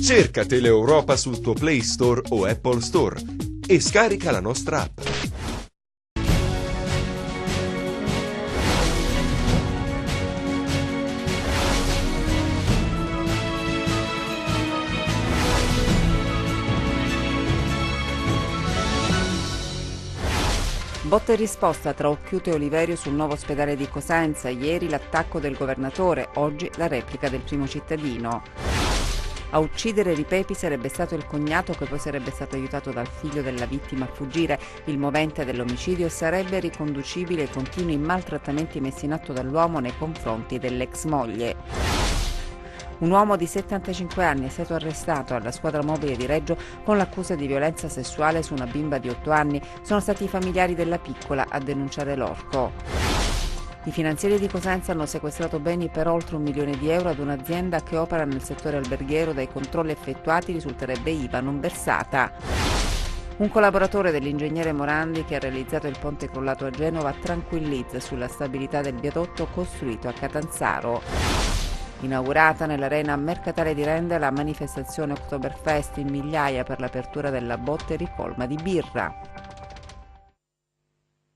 Cerca Teleeuropa sul tuo Play Store o Apple Store e scarica la nostra app. Botta e risposta tra Occhiuto e Oliverio sul nuovo ospedale di Cosenza. Ieri l'attacco del governatore, oggi la replica del primo cittadino. A uccidere Ripepi sarebbe stato il cognato, che poi sarebbe stato aiutato dal figlio della vittima a fuggire. Il movente dell'omicidio sarebbe riconducibile ai continui maltrattamenti messi in atto dall'uomo nei confronti dell'ex moglie. Un uomo di 75 anni è stato arrestato alla squadra mobile di Reggio con l'accusa di violenza sessuale su una bimba di 8 anni. Sono stati i familiari della piccola a denunciare l'orco. I finanzieri di Cosenza hanno sequestrato beni per oltre €1 milione ad un'azienda che opera nel settore alberghiero. Dai controlli effettuati risulterebbe IVA non versata. Un collaboratore dell'ingegnere Morandi, che ha realizzato il ponte crollato a Genova, tranquillizza sulla stabilità del viadotto costruito a Catanzaro. Inaugurata nell'arena mercatale di Rende la manifestazione Oktoberfest, in migliaia per l'apertura della botte ricolma di birra.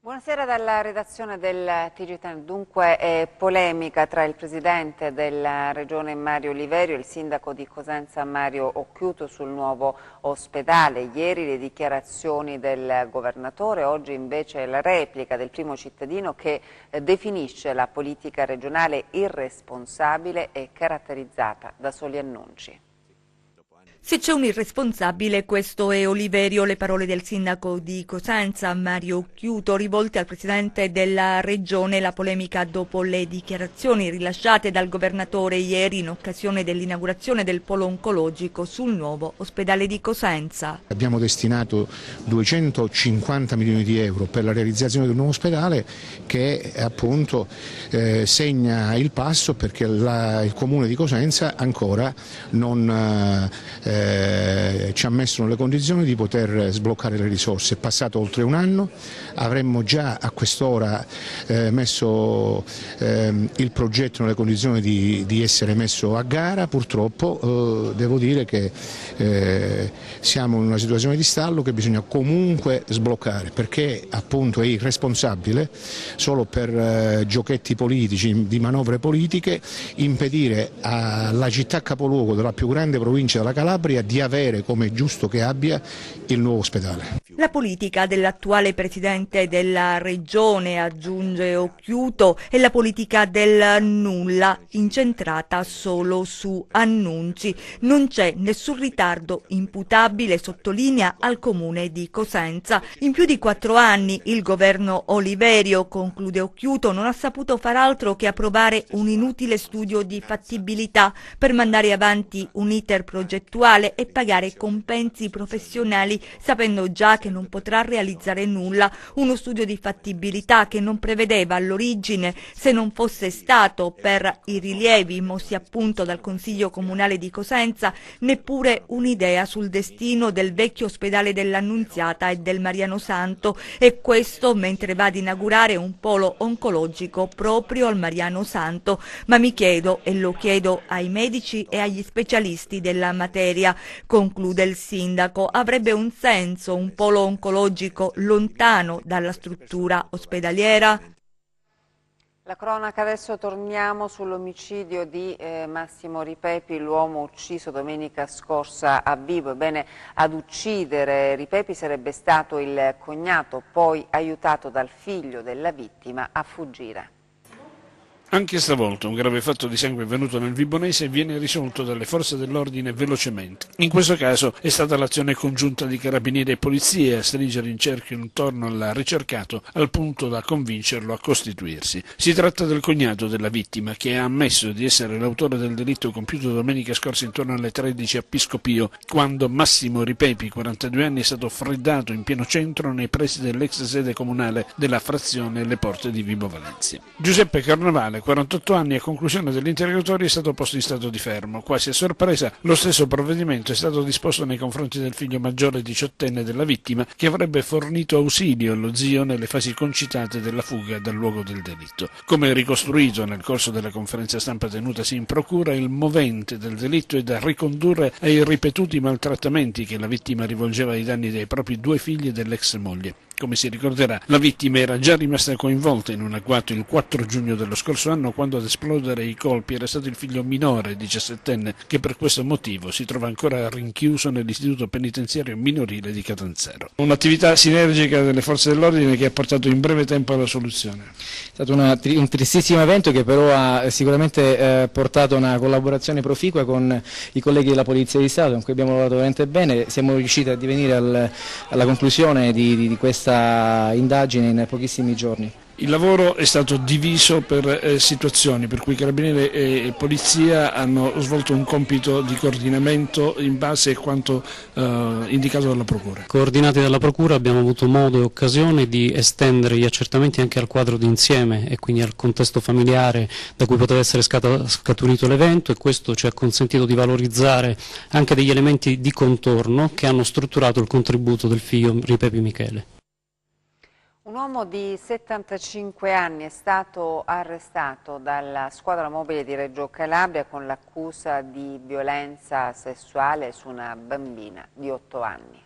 Buonasera dalla redazione del TG10. Dunque polemica tra il presidente della regione Mario Oliverio e il sindaco di Cosenza Mario Occhiuto sul nuovo ospedale. Ieri le dichiarazioni del governatore, oggi invece la replica del primo cittadino, che definisce la politica regionale irresponsabile e caratterizzata da soli annunci. Se c'è un irresponsabile, questo è Oliverio. Le parole del sindaco di Cosenza, Mario Occhiuto, rivolte al presidente della regione. La polemica dopo le dichiarazioni rilasciate dal governatore ieri in occasione dell'inaugurazione del polo oncologico sul nuovo ospedale di Cosenza. Abbiamo destinato 250 milioni di euro per la realizzazione del nuovo ospedale, che appunto segna il passo, perché il comune di Cosenza ancora non ci ha messo nelle condizioni di poter sbloccare le risorse. È passato oltre un anno, avremmo già a quest'ora messo il progetto nelle condizioni di essere messo a gara. Purtroppo devo dire che siamo in una situazione di stallo che bisogna comunque sbloccare, perché appunto è irresponsabile, solo per giochetti politici, di manovre politiche, impedire alla città capoluogo della più grande provincia della Calabria di avere, come è giusto che abbia, il nuovo ospedale. La politica dell'attuale presidente della regione, aggiunge Occhiuto, è la politica del nulla, incentrata solo su annunci. Non c'è nessun ritardo imputabile, sottolinea, al comune di Cosenza. In più di 4 anni il governo Oliverio, conclude Occhiuto, non ha saputo far altro che approvare un inutile studio di fattibilità per mandare avanti un iter progettuale e pagare compensi professionali, sapendo già che non potrà realizzare nulla. Uno studio di fattibilità che non prevedeva all'origine, se non fosse stato per i rilievi mossi appunto dal Consiglio Comunale di Cosenza, neppure un'idea sul destino del vecchio ospedale dell'Annunziata e del Mariano Santo, e questo mentre va ad inaugurare un polo oncologico proprio al Mariano Santo. Ma mi chiedo, e lo chiedo ai medici e agli specialisti della materia, conclude il sindaco, avrebbe un senso un polo oncologico lontano dalla struttura ospedaliera? La cronaca, adesso torniamo sull'omicidio di Massimo Ripepi, l'uomo ucciso domenica scorsa a Vibo. Ebbene, ad uccidere Ripepi sarebbe stato il cognato, poi aiutato dal figlio della vittima a fuggire. Anche stavolta un grave fatto di sangue avvenuto nel Vibonese viene risolto dalle forze dell'ordine velocemente. In questo caso è stata l'azione congiunta di carabinieri e polizie a stringere in cerchio intorno al ricercato al punto da convincerlo a costituirsi. Si tratta del cognato della vittima, che ha ammesso di essere l'autore del delitto compiuto domenica scorsa intorno alle 13 a Pisco Pio, quando Massimo Ripepi, 42 anni, è stato freddato in pieno centro nei pressi dell'ex sede comunale della frazione Le Porte di Vibo Valentia. Giuseppe Carnevale, Michelè, 48 anni, a conclusione dell'interrogatorio è stato posto in stato di fermo. Quasi a sorpresa, lo stesso provvedimento è stato disposto nei confronti del figlio maggiore 18enne della vittima, che avrebbe fornito ausilio allo zio nelle fasi concitate della fuga dal luogo del delitto. Come ricostruito nel corso della conferenza stampa tenutasi in procura, il movente del delitto è da ricondurre ai ripetuti maltrattamenti che la vittima rivolgeva ai danni dei propri due figli e dell'ex moglie. Come si ricorderà, la vittima era già rimasta coinvolta in un agguato il 4 giugno dello scorso anno, quando ad esplodere i colpi era stato il figlio minore, 17enne, che per questo motivo si trova ancora rinchiuso nell'istituto penitenziario minorile di Catanzaro. Un'attività sinergica delle forze dell'ordine che ha portato in breve tempo alla soluzione. È stato un tristissimo evento che però ha sicuramente portato una collaborazione proficua con i colleghi della Polizia di Stato, con cui abbiamo lavorato veramente bene. Siamo riusciti a divenire alla conclusione di questa indagine in pochissimi giorni. Il lavoro è stato diviso per situazioni, per cui Carabinieri e Polizia hanno svolto un compito di coordinamento in base a quanto indicato dalla Procura. Coordinati dalla Procura abbiamo avuto modo e occasione di estendere gli accertamenti anche al quadro d'insieme e quindi al contesto familiare da cui poteva essere scaturito l'evento, e questo ci ha consentito di valorizzare anche degli elementi di contorno che hanno strutturato il contributo del figlio Ripepi Michele. Un uomo di 75 anni è stato arrestato dalla squadra mobile di Reggio Calabria con l'accusa di violenza sessuale su una bambina di 8 anni.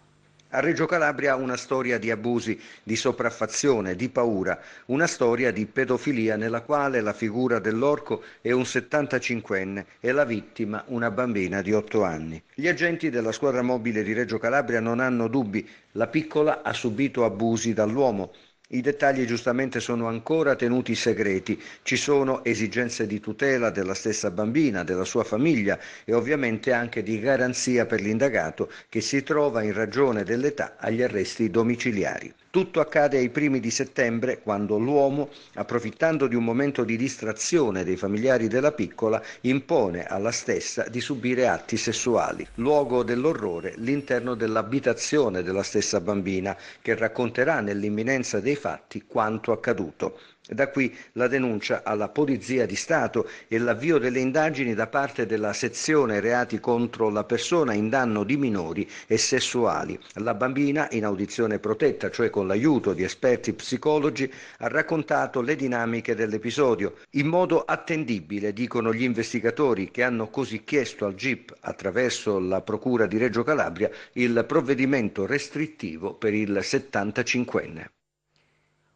A Reggio Calabria una storia di abusi, di sopraffazione, di paura, una storia di pedofilia nella quale la figura dell'orco è un 75enne e la vittima una bambina di 8 anni. Gli agenti della squadra mobile di Reggio Calabria non hanno dubbi, la piccola ha subito abusi dall'uomo. I dettagli giustamente sono ancora tenuti segreti, ci sono esigenze di tutela della stessa bambina, della sua famiglia e ovviamente anche di garanzia per l'indagato che si trova in ragione dell'età agli arresti domiciliari. Tutto accade ai primi di settembre, quando l'uomo, approfittando di un momento di distrazione dei familiari della piccola, impone alla stessa di subire atti sessuali. Luogo dell'orrore, l'interno dell'abitazione della stessa bambina, che racconterà nell'imminenza dei fatti quanto accaduto. Da qui la denuncia alla Polizia di Stato e l'avvio delle indagini da parte della sezione reati contro la persona in danno di minori e sessuali. La bambina, in audizione protetta, cioè con l'aiuto di esperti psicologi, ha raccontato le dinamiche dell'episodio. In modo attendibile, dicono gli investigatori, che hanno così chiesto al GIP, attraverso la Procura di Reggio Calabria, il provvedimento restrittivo per il 75enne.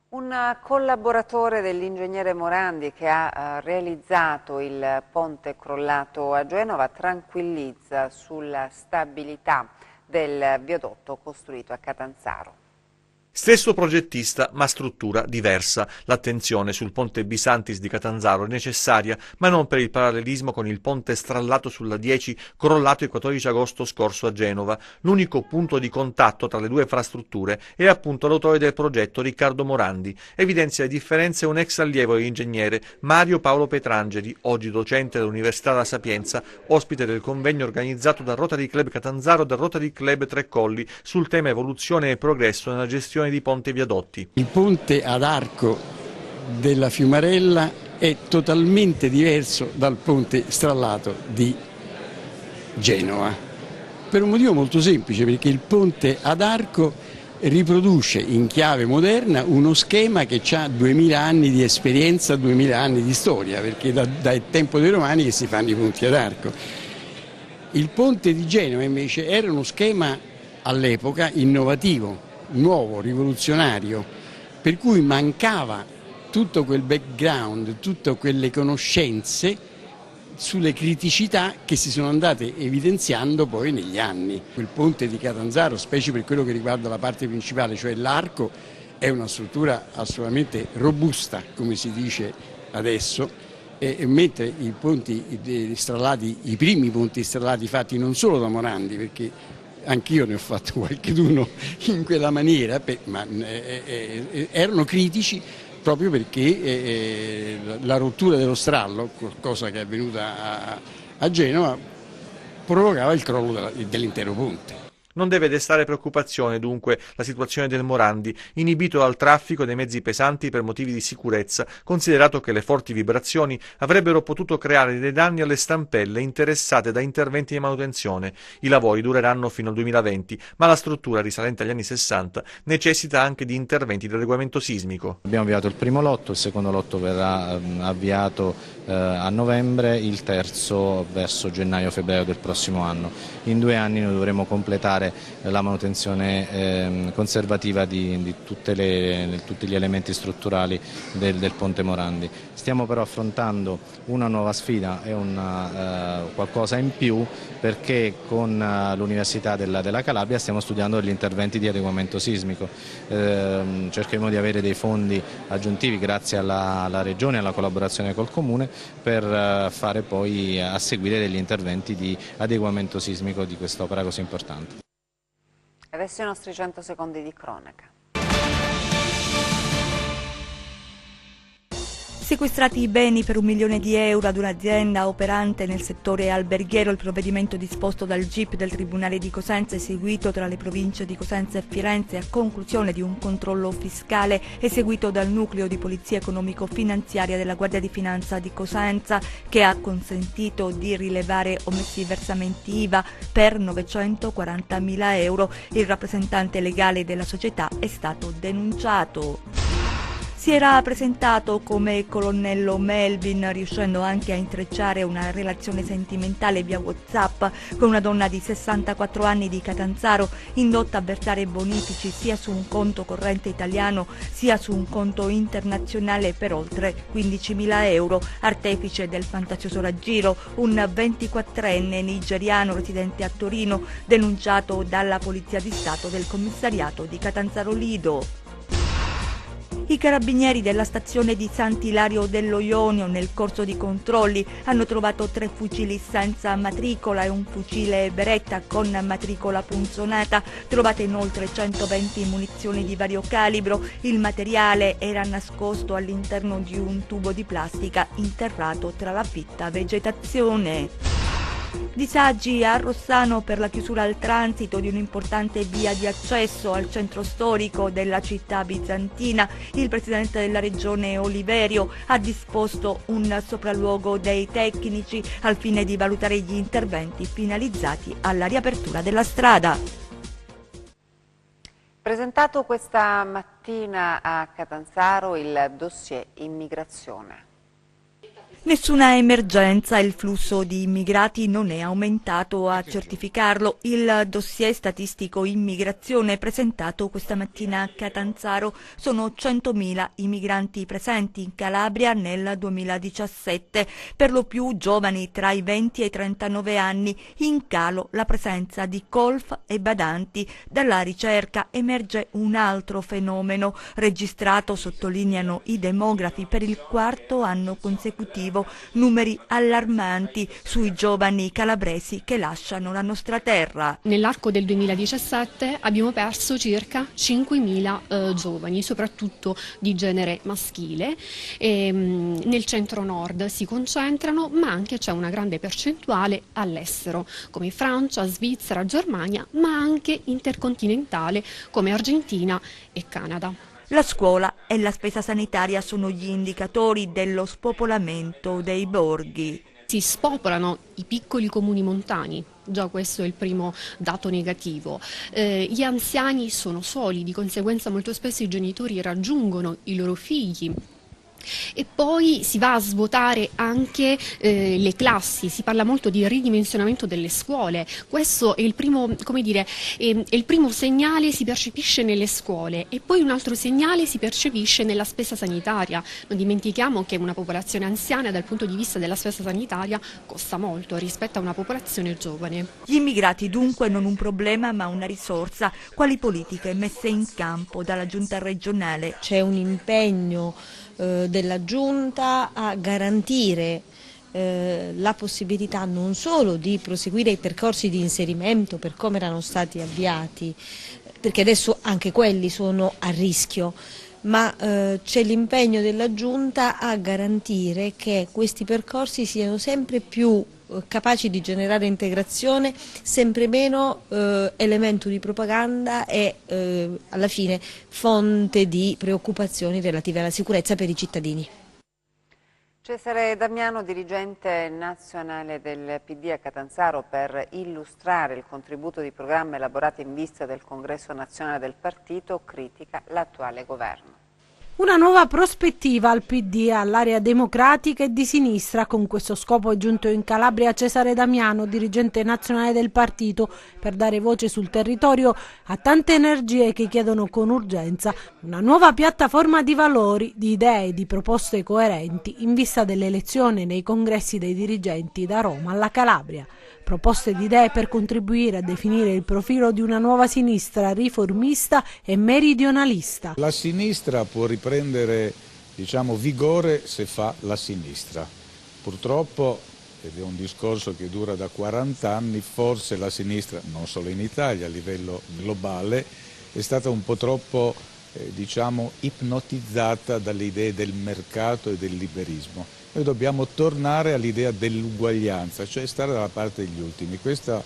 Un collaboratore dell'ingegnere Morandi che ha realizzato il ponte crollato a Genova tranquillizza sulla stabilità del viadotto costruito a Catanzaro. Stesso progettista, ma struttura diversa. L'attenzione sul ponte Bisantis di Catanzaro è necessaria, ma non per il parallelismo con il ponte strallato sulla 10 crollato il 14 agosto scorso a Genova. L'unico punto di contatto tra le due infrastrutture è appunto l'autore del progetto, Riccardo Morandi. Evidenzia le differenze un ex allievo e ingegnere, Mario Paolo Petrangeli, oggi docente dell'Università La Sapienza, ospite del convegno organizzato dal Rotary Club Catanzaro e dal Rotary Club Tre Colli sul tema evoluzione e progresso nella gestione di ponti e viadotti. Il ponte ad arco della Fiumarella è totalmente diverso dal ponte strallato di Genova, per un motivo molto semplice, perché il ponte ad arco riproduce in chiave moderna uno schema che ha 2000 anni di esperienza, 2000 anni di storia, perché dal tempo dei Romani che si fanno i ponti ad arco. Il ponte di Genova invece era uno schema all'epoca innovativo, nuovo, rivoluzionario, per cui mancava tutto quel background, tutte quelle conoscenze sulle criticità che si sono andate evidenziando poi negli anni. Il ponte di Catanzaro, specie per quello che riguarda la parte principale, cioè l'arco, è una struttura assolutamente robusta, come si dice adesso, mentre i ponti stralati, i primi ponti stralati fatti non solo da Morandi, perché anch'io ne ho fatto qualcheduno in quella maniera, ma erano critici proprio perché la rottura dello strallo, cosa che è avvenuta a Genova, provocava il crollo dell'intero ponte. Non deve destare preoccupazione dunque la situazione del Morandi, inibito dal traffico dei mezzi pesanti per motivi di sicurezza, considerato che le forti vibrazioni avrebbero potuto creare dei danni alle stampelle interessate da interventi di manutenzione. I lavori dureranno fino al 2020, ma la struttura risalente agli anni 60 necessita anche di interventi di adeguamento sismico. Abbiamo avviato il primo lotto, il secondo lotto verrà avviato a novembre, il terzo verso gennaio-febbraio del prossimo anno. In 2 anni noi dovremo completare la manutenzione conservativa di tutti gli elementi strutturali del Ponte Morandi. Stiamo però affrontando una nuova sfida e qualcosa in più, perché con l'Università della Calabria stiamo studiando degli interventi di adeguamento sismico. Cercheremo di avere dei fondi aggiuntivi grazie alla Regione e alla collaborazione col Comune per fare poi a seguire degli interventi di adeguamento sismico di quest'opera così importante. Adesso i nostri 100 secondi di cronaca. Sequestrati i beni per €1 milione ad un'azienda operante nel settore alberghiero. Il provvedimento disposto dal GIP del Tribunale di Cosenza, eseguito tra le province di Cosenza e Firenze a conclusione di un controllo fiscale eseguito dal Nucleo di Polizia Economico-Finanziaria della Guardia di Finanza di Cosenza, che ha consentito di rilevare omessi versamenti IVA per €940.000. Il rappresentante legale della società è stato denunciato. Si era presentato come colonnello Melvin, riuscendo anche a intrecciare una relazione sentimentale via WhatsApp con una donna di 64 anni di Catanzaro, indotta a versare bonifici sia su un conto corrente italiano sia su un conto internazionale per oltre €15.000. Artefice del fantasioso raggiro, un 24enne nigeriano residente a Torino, denunciato dalla Polizia di Stato del commissariato di Catanzaro Lido. I carabinieri della stazione di Sant'Ilario dello Ionio, nel corso di controlli, hanno trovato 3 fucili senza matricola e un fucile Beretta con matricola punzonata. Trovate inoltre 120 munizioni di vario calibro. Il materiale era nascosto all'interno di un tubo di plastica interrato tra la fitta vegetazione. Disagi a Rossano per la chiusura al transito di un'importante via di accesso al centro storico della città bizantina. Il presidente della regione Oliverio ha disposto un sopralluogo dei tecnici al fine di valutare gli interventi finalizzati alla riapertura della strada. Presentato questa mattina a Catanzaro il dossier immigrazione. Nessuna emergenza, il flusso di immigrati non è aumentato a certificarlo. Il dossier statistico immigrazione presentato questa mattina a Catanzaro: sono 100.000 i migranti presenti in Calabria nel 2017, per lo più giovani tra i 20 e i 39 anni, in calo la presenza di colf e badanti. Dalla ricerca emerge un altro fenomeno registrato, sottolineano i demografi, per il 4º anno consecutivo. Numeri allarmanti sui giovani calabresi che lasciano la nostra terra. Nell'arco del 2017 abbiamo perso circa 5.000 giovani, soprattutto di genere maschile. Nel centro-nord si concentrano, ma anche c'è una grande percentuale all'estero, come Francia, Svizzera, Germania, ma anche intercontinentale come Argentina e Canada. La scuola e la spesa sanitaria sono gli indicatori dello spopolamento dei borghi. Si spopolano i piccoli comuni montani, già questo è il primo dato negativo. Gli anziani sono soli, di conseguenza molto spesso i genitori raggiungono i loro figli. E poi si va a svuotare anche le classi, si parla molto di ridimensionamento delle scuole. Questo è il primo, è il primo segnale, si percepisce nelle scuole, e poi un altro segnale si percepisce nella spesa sanitaria. Non dimentichiamo che una popolazione anziana dal punto di vista della spesa sanitaria costa molto rispetto a una popolazione giovane. Gli immigrati dunque non un problema ma una risorsa. Quali politiche messe in campo dalla giunta regionale? C'è un impegno della giunta a garantire la possibilità non solo di proseguire i percorsi di inserimento per come erano stati avviati, perché adesso anche quelli sono a rischio, ma c'è l'impegno della giunta a garantire che questi percorsi siano sempre più capaci di generare integrazione, sempre meno elemento di propaganda e alla fine fonte di preoccupazioni relative alla sicurezza per i cittadini. Cesare Damiano, dirigente nazionale del PD a Catanzaro, per illustrare il contributo di programma elaborato in vista del Congresso nazionale del partito, critica l'attuale governo. Una nuova prospettiva al PD, all'area democratica e di sinistra. Con questo scopo è giunto in Calabria Cesare Damiano, dirigente nazionale del partito, per dare voce sul territorio a tante energie che chiedono con urgenza una nuova piattaforma di valori, di idee e di proposte coerenti in vista dell'elezione nei congressi dei dirigenti da Roma alla Calabria. Proposte di idee per contribuire a definire il profilo di una nuova sinistra riformista e meridionalista. La sinistra può riprendere, vigore se fa la sinistra. Purtroppo, ed è un discorso che dura da 40 anni, forse la sinistra, non solo in Italia, a livello globale, è stata un po' troppo ipnotizzata dalle idee del mercato e del liberismo. Noi dobbiamo tornare all'idea dell'uguaglianza, cioè stare dalla parte degli ultimi. Questa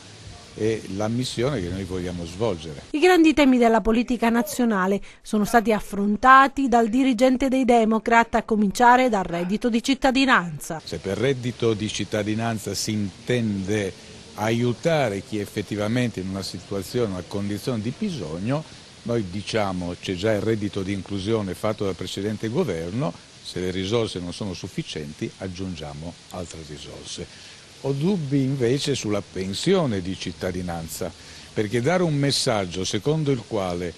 è la missione che noi vogliamo svolgere. I grandi temi della politica nazionale sono stati affrontati dal dirigente dei Democrat, a cominciare dal reddito di cittadinanza. Se per reddito di cittadinanza si intende aiutare chi effettivamente in una situazione, una condizione di bisogno, noi diciamo c'è già il reddito di inclusione fatto dal precedente governo. Se le risorse non sono sufficienti, aggiungiamo altre risorse. Ho dubbi invece sulla pensione di cittadinanza, perché dare un messaggio secondo il quale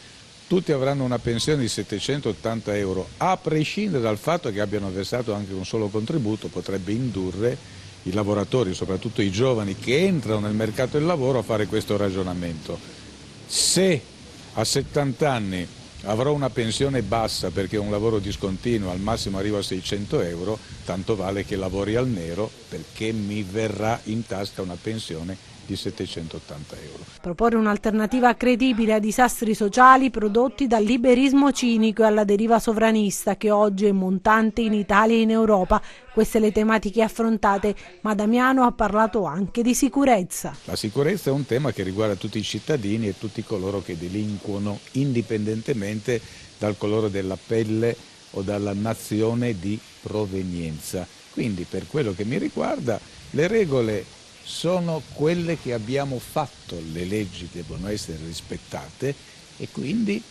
tutti avranno una pensione di 780 euro, a prescindere dal fatto che abbiano versato anche un solo contributo, potrebbe indurre i lavoratori, soprattutto i giovani che entrano nel mercato del lavoro, a fare questo ragionamento. Se a 70 anni avrò una pensione bassa perché è un lavoro discontinuo, al massimo arrivo a 600 euro, tanto vale che lavori al nero perché mi verrà in tasca una pensione di 780 euro. Proporre un'alternativa credibile ai disastri sociali prodotti dal liberismo cinico e alla deriva sovranista che oggi è montante in Italia e in Europa. Queste le tematiche affrontate, ma Damiano ha parlato anche di sicurezza. La sicurezza è un tema che riguarda tutti i cittadini e tutti coloro che delinquono, indipendentemente dal colore della pelle o dalla nazione di provenienza. Quindi, per quello che mi riguarda, le regole sono quelle che abbiamo fatto, le leggi devono essere rispettate e quindi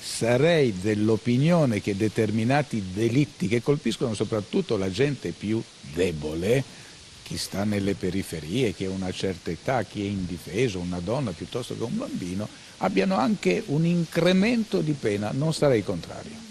sarei dell'opinione che determinati delitti che colpiscono soprattutto la gente più debole, chi sta nelle periferie, chi ha una certa età, chi è indifeso, una donna piuttosto che un bambino, abbiano anche un incremento di pena, non sarei contrario.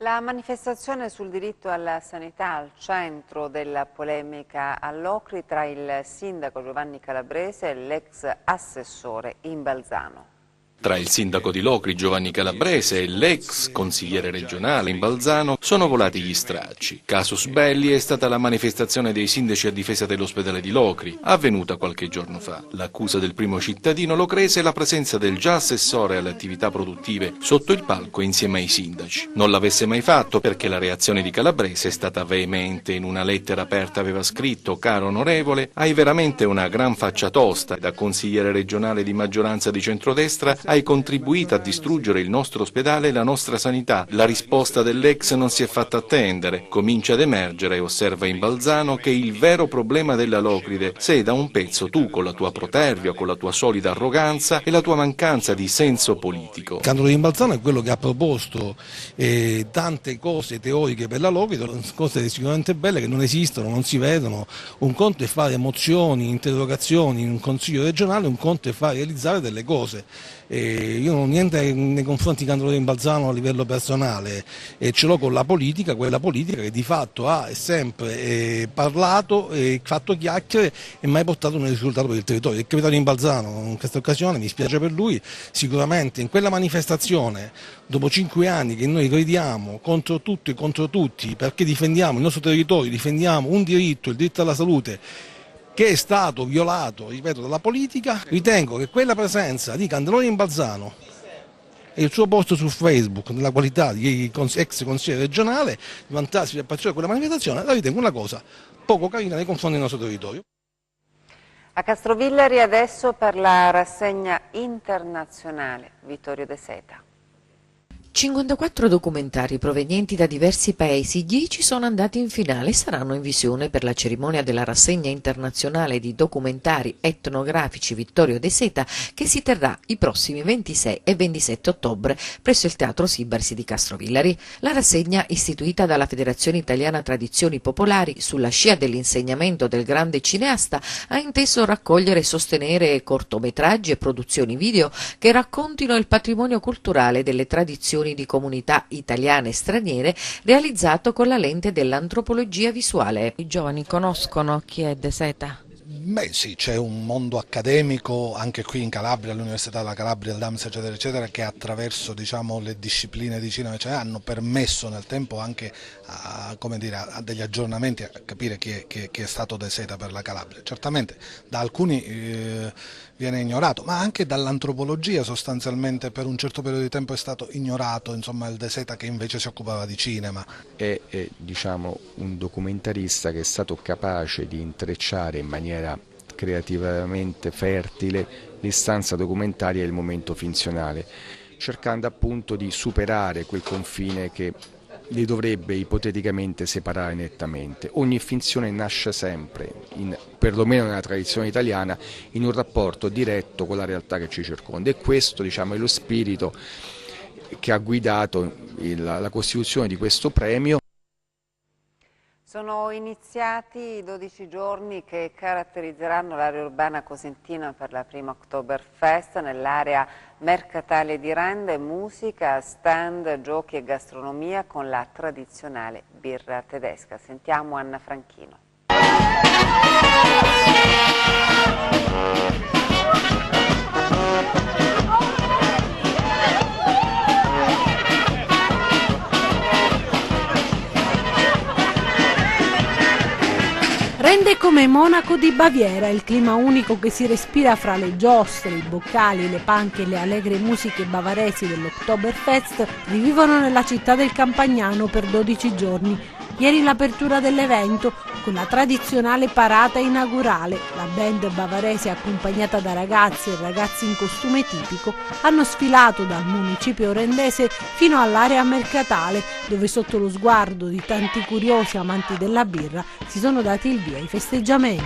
La manifestazione sul diritto alla sanità al centro della polemica all'Ocri tra il sindaco Giovanni Calabrese e l'ex assessore Imbalzano. Tra il sindaco di Locri Giovanni Calabrese e l'ex consigliere regionale Imbalzano sono volati gli stracci. Casus belli è stata la manifestazione dei sindaci a difesa dell'ospedale di Locri, avvenuta qualche giorno fa. L'accusa del primo cittadino locrese è la presenza del già assessore alle attività produttive sotto il palco insieme ai sindaci. Non l'avesse mai fatto perché la reazione di Calabrese è stata veemente. In una lettera aperta aveva scritto: caro onorevole, hai veramente una gran faccia tosta. Da consigliere regionale di maggioranza di centrodestra hai contribuito a distruggere il nostro ospedale e la nostra sanità. La risposta dell'ex non si è fatta attendere. Comincia ad emergere, osserva Imbalzano, che il vero problema della Locride sei da un pezzo tu, con la tua protervia, con la tua solida arroganza e la tua mancanza di senso politico. Il candidato di Imbalzano è quello che ha proposto tante cose teoriche per la Locride, cose sicuramente belle che non esistono, non si vedono. Un conto è fare mozioni, interrogazioni in un consiglio regionale, un conto è fare realizzare delle cose. Io non ho niente nei confronti di candidato di Imbalzano a livello personale, ce l'ho con la politica, quella politica che di fatto ha sempre parlato, fatto chiacchiere e mai portato un risultato per il territorio. Il capitano di Imbalzano in questa occasione, mi spiace per lui, sicuramente in quella manifestazione, dopo 5 anni che noi crediamo contro tutto e contro tutti, perché difendiamo il nostro territorio, difendiamo un diritto, il diritto alla salute, che è stato violato, ripeto, dalla politica, ritengo che quella presenza di Candelone Imbalzano e il suo post su Facebook, nella qualità di ex consigliere regionale, di vantarsi di partecipare a quella manifestazione, la ritengo una cosa poco carina nei confronti del nostro territorio. A Castrovillari adesso per la rassegna internazionale Vittorio De Seta. 54 documentari provenienti da diversi paesi, 10 sono andati in finale e saranno in visione per la cerimonia della rassegna internazionale di documentari etnografici Vittorio De Seta, che si terrà i prossimi 26 e 27 ottobre presso il Teatro Sibarsi di Castrovillari. La rassegna, istituita dalla Federazione Italiana Tradizioni Popolari sulla scia dell'insegnamento del grande cineasta, ha inteso raccogliere e sostenere cortometraggi e produzioni video che raccontino il patrimonio culturale delle tradizioni di comunità italiane e straniere, realizzato con la lente dell'antropologia visuale. I giovani conoscono chi è De Seta? Beh sì, c'è un mondo accademico anche qui in Calabria, all'Università della Calabria, il DAMS eccetera eccetera, che attraverso le discipline di cinema hanno permesso nel tempo anche a degli aggiornamenti, a capire chi è stato De Seta per la Calabria. Certamente da alcuni viene ignorato, ma anche dall'antropologia sostanzialmente per un certo periodo di tempo è stato ignorato, insomma, il De Seta che invece si occupava di cinema. È un documentarista che è stato capace di intrecciare in maniera creativamente fertile l'istanza documentaria e il momento finzionale, cercando appunto di superare quel confine che li dovrebbe ipoteticamente separare nettamente. Ogni finzione nasce sempre, perlomeno nella tradizione italiana, in un rapporto diretto con la realtà che ci circonda, e questo è lo spirito che ha guidato la costituzione di questo premio. Sono iniziati i 12 giorni che caratterizzeranno l'area urbana cosentina per la prima Oktoberfest. Nell'area mercatale di Rende, musica, stand, giochi e gastronomia con la tradizionale birra tedesca. Sentiamo Anna Franchino. Rende come Monaco di Baviera, il clima unico che si respira fra le giostre, i boccali, le panche e le allegre musiche bavaresi dell'Oktoberfest rivivono nella città del Campagnano per 12 giorni. Ieri l'apertura dell'evento con la tradizionale parata inaugurale. La band bavarese, accompagnata da ragazzi e ragazzi in costume tipico, hanno sfilato dal municipio rendese fino all'area mercatale, dove sotto lo sguardo di tanti curiosi amanti della birra si sono dati il via ai festeggiamenti.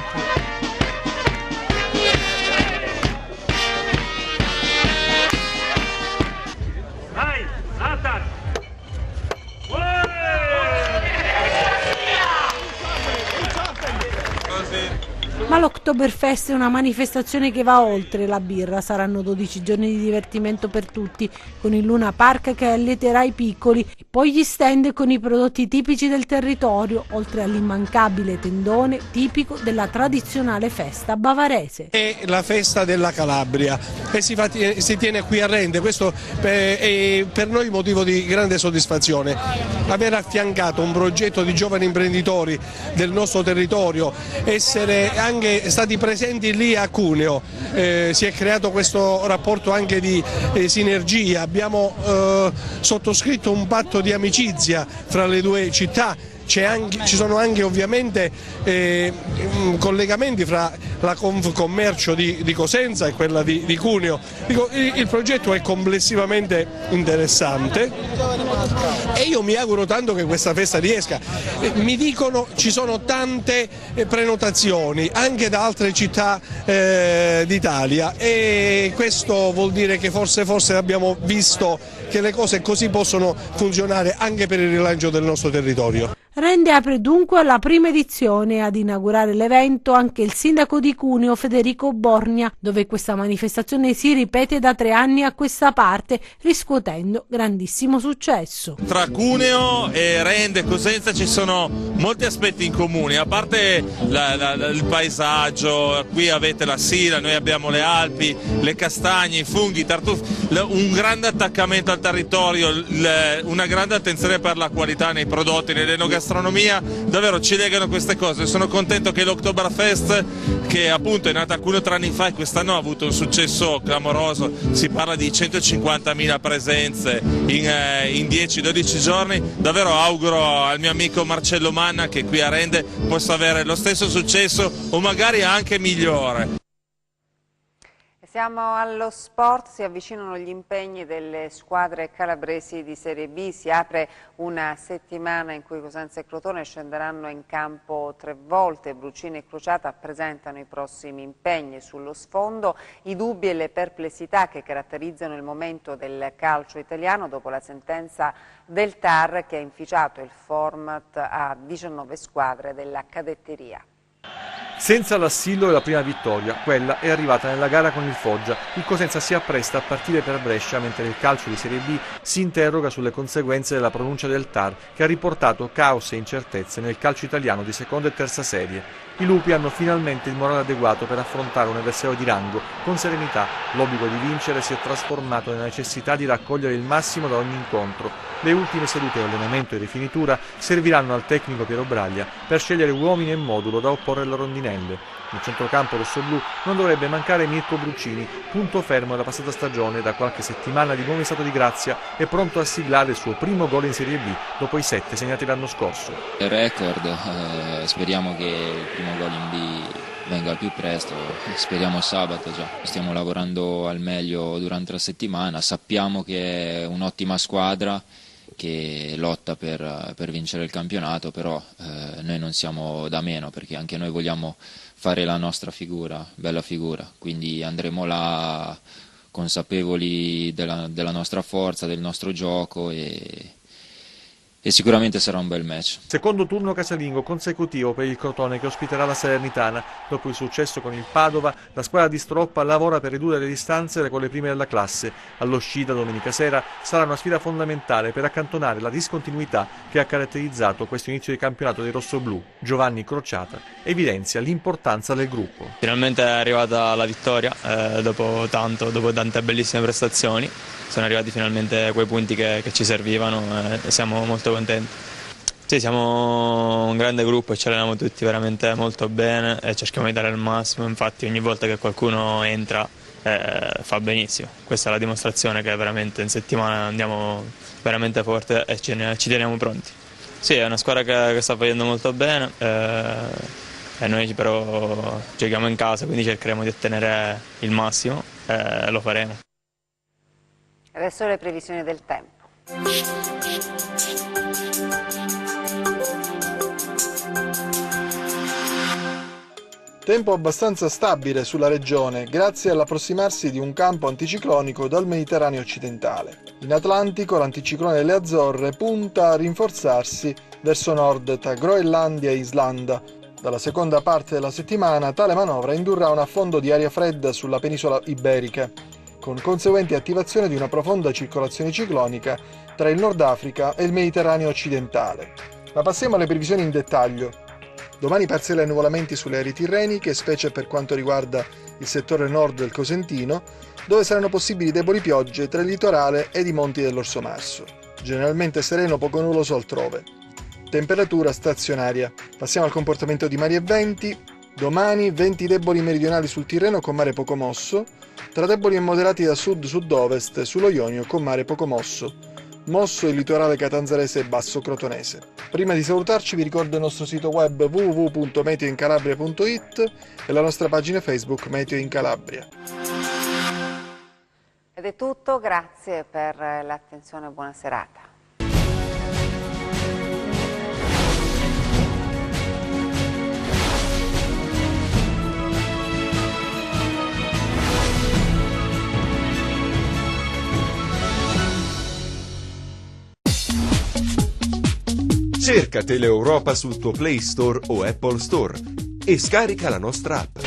Ma l'Oktoberfest è una manifestazione che va oltre la birra. Saranno 12 giorni di divertimento per tutti, con il Luna Park che allieterà i piccoli, e poi gli stand con i prodotti tipici del territorio, oltre all'immancabile tendone tipico della tradizionale festa bavarese. È la festa della Calabria e si tiene qui a Rende. Questo è per noi motivo di grande soddisfazione. Aver affiancato un progetto di giovani imprenditori del nostro territorio, essere anche stati presenti lì a Cuneo, si è creato questo rapporto anche di sinergia, abbiamo sottoscritto un patto di amicizia fra le due città. Ci sono anche ovviamente collegamenti fra la Confcommercio di Cosenza e quella di Cuneo. Il progetto è complessivamente interessante e io mi auguro tanto che questa festa riesca. Mi dicono ci sono tante prenotazioni anche da altre città d'Italia, e questo vuol dire che forse abbiamo visto che le cose così possono funzionare anche per il rilancio del nostro territorio. Rende apre dunque alla prima edizione. Ad inaugurare l'evento anche il sindaco di Cuneo Federico Borgna, dove questa manifestazione si ripete da 3 anni a questa parte, riscuotendo grandissimo successo. Tra Cuneo e Rende e Cosenza ci sono molti aspetti in comune, a parte il paesaggio. Qui avete la Sila, noi abbiamo le Alpi, le castagne, i funghi, i tartufi, un grande attaccamento al territorio, una grande attenzione per la qualità nei prodotti, nell'enogastronomia. gastronomia, davvero ci legano queste cose. Sono contento che l'Oktoberfest, che appunto è nata alcuni 3 anni fa e quest'anno ha avuto un successo clamoroso, si parla di 150.000 presenze in 10-12 giorni, davvero auguro al mio amico Marcello Manna che qui a Rende possa avere lo stesso successo o magari anche migliore. Siamo allo sport, si avvicinano gli impegni delle squadre calabresi di Serie B, si apre una settimana in cui Cosenza e Crotone scenderanno in campo 3 volte, Brucini e Crociata presentano i prossimi impegni. Sullo sfondo i dubbi e le perplessità che caratterizzano il momento del calcio italiano dopo la sentenza del TAR che ha inficiato il format a 19 squadre della cadetteria. Senza l'assillo e la prima vittoria, quella è arrivata nella gara con il Foggia. Il Cosenza si appresta a partire per Brescia, mentre il calcio di Serie B si interroga sulle conseguenze della pronuncia del TAR, che ha riportato caos e incertezze nel calcio italiano di seconda e terza serie. I lupi hanno finalmente il morale adeguato per affrontare un avversario di rango con serenità. L'obbligo di vincere si è trasformato nella necessità di raccogliere il massimo da ogni incontro. Le ultime sedute di allenamento e rifinitura serviranno al tecnico Piero Braglia per scegliere uomini e modulo da opporre alle rondinelle. Nel centrocampo rossoblù non dovrebbe mancare Mirko Brucini, punto fermo della passata stagione, da qualche settimana di nuovo in stato di grazia e pronto a siglare il suo primo gol in Serie B dopo i 7 segnati l'anno scorso. Il record, speriamo che il primo gol in B venga al più presto, speriamo sabato già. Stiamo lavorando al meglio durante la settimana, sappiamo che è un'ottima squadra che lotta per vincere il campionato, però noi non siamo da meno perché anche noi vogliamo fare la nostra figura, bella figura, quindi andremo là consapevoli della nostra forza, del nostro gioco e sicuramente sarà un bel match. Secondo turno casalingo consecutivo per il Crotone che ospiterà la Salernitana. Dopo il successo con il Padova, la squadra di Stroppa lavora per ridurre le distanze con le prime della classe. Allo Scida domenica sera sarà una sfida fondamentale per accantonare la discontinuità che ha caratterizzato questo inizio di campionato dei rossoblù. Giovanni Crociata evidenzia l'importanza del gruppo. Finalmente è arrivata la vittoria, dopo tante bellissime prestazioni. Sono arrivati finalmente quei punti che ci servivano e siamo molto contenti. Sì, siamo un grande gruppo e ci alleniamo tutti veramente molto bene e cerchiamo di dare il massimo, infatti ogni volta che qualcuno entra fa benissimo. Questa è la dimostrazione che veramente in settimana andiamo veramente forte e ci teniamo pronti. Sì, è una squadra che sta facendo molto bene e noi però giochiamo in casa, quindi cercheremo di ottenere il massimo e lo faremo. Adesso le previsioni del tempo. Tempo abbastanza stabile sulla regione grazie all'approssimarsi di un campo anticiclonico dal Mediterraneo occidentale. In Atlantico l'anticiclone delle Azzorre punta a rinforzarsi verso nord tra Groenlandia e Islanda. Dalla seconda parte della settimana tale manovra indurrà un affondo di aria fredda sulla penisola iberica, con conseguente attivazione di una profonda circolazione ciclonica tra il Nord Africa e il Mediterraneo occidentale. Ma passiamo alle previsioni in dettaglio. Domani parziali annuvolamenti sulle aree tirreniche, specie per quanto riguarda il settore nord del Cosentino, dove saranno possibili deboli piogge tra il litorale ed i monti dell'Orso Marso. Generalmente sereno, poco nuvoloso altrove. Temperatura stazionaria. Passiamo al comportamento di mari e venti. Domani venti deboli meridionali sul Tirreno con mare poco mosso, tra deboli e moderati da sud-sud-ovest sullo Ionio con mare poco mosso. Mosso il litorale catanzarese e basso crotonese. Prima di salutarci vi ricordo il nostro sito web www.meteoincalabria.it e la nostra pagina Facebook Meteo in Calabria. Ed è tutto, grazie per l'attenzione e buona serata. Cerca Teleeuropa sul tuo Play Store o Apple Store e scarica la nostra app.